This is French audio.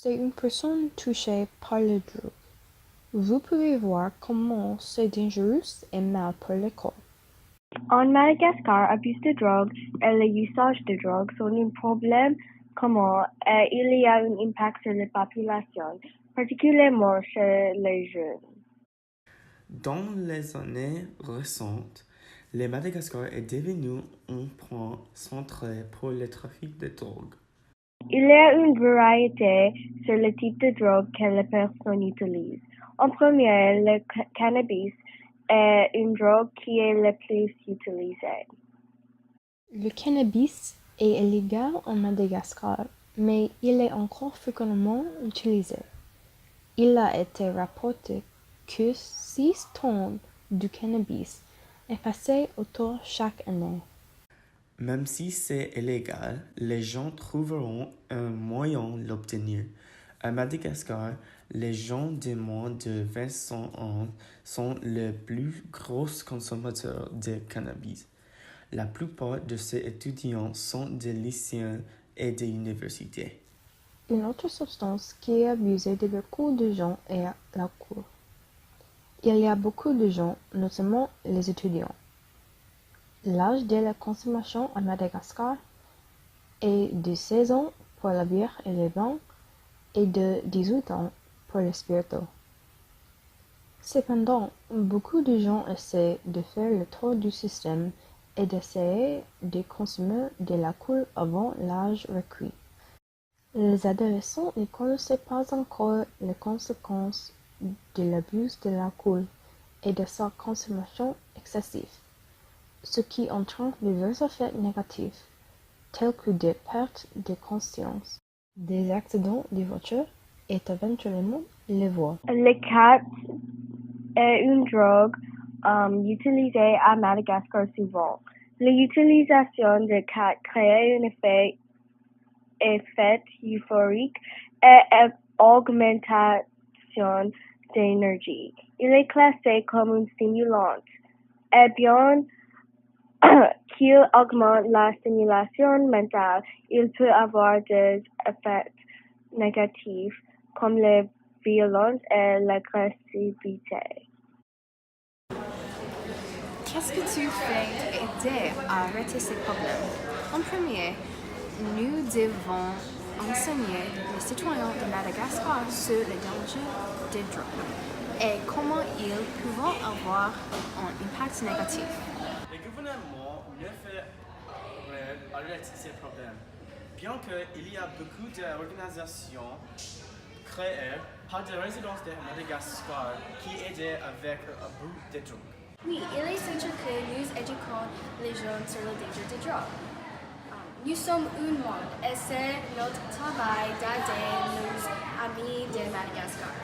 c'est une personne touchée par le drogue. Vous pouvez voir comment c'est dangereux et mal pour le corps. En Madagascar, l'abus de drogue et le usage de drogue sont un problème commun et il y a un impact sur la population, particulièrement chez les jeunes. Dans les années récentes, le Madagascar est devenu un point central pour le trafic de drogue. Il y a une variété sur le type de drogue que les personnes utilisent. En premier, le cannabis est une drogue qui est la plus utilisée. Le cannabis est illégal en Madagascar, mais il est encore fréquemment utilisé. Il a été rapporté que 6 tonnes de cannabis est passé autour chaque année. Même si c'est illégal, les gens trouveront un moyen de l'obtenir. À Madagascar, les gens de moins de 25 ans sont les plus gros consommateurs de cannabis. La plupart de ces étudiants sont des lycéens et des universités. Une autre substance qui est abusée de beaucoup de gens est l'alcool. Il y a beaucoup de gens, notamment les étudiants. L'âge de la consommation à Madagascar est de 16 ans pour la bière et le vin et de 18 ans pour le spiritueux. Cependant, beaucoup de gens essaient de faire le tour du système et d'essayer de consommer de l'alcool avant l'âge requis. Les adolescents ne connaissent pas encore les conséquences de l'abus de l'alcool et de sa consommation excessive, ce qui entraîne divers effets négatifs, tels que des pertes de conscience, des accidents de voiture et éventuellement les vols. Le cat est une drogue utilisée à Madagascar souvent. L'utilisation de cat crée un effet euphorique et augmentation d'énergie. Il est classé comme un stimulant. Et bien qu'il augmente la stimulation mentale, il peut avoir des effets négatifs comme la violence et l'agressivité. Qu'est-ce que tu fais pour aider à arrêter ces problèmes? En premier, nous devons enseigner les citoyens de Madagascar sur les dangers des drogues et comment ils peuvent avoir un impact négatif. Le gouvernement ne fait rien pour arrêter ces problèmes, bien qu'il y a beaucoup d'organisations créées par des résidents de Madagascar qui aident avec l'abus de drogue. Oui, il est essentiel que nous éduquions les jeunes sur le danger des drogues. Nous sommes un monde et c'est notre travail d'aider nos amis de Madagascar.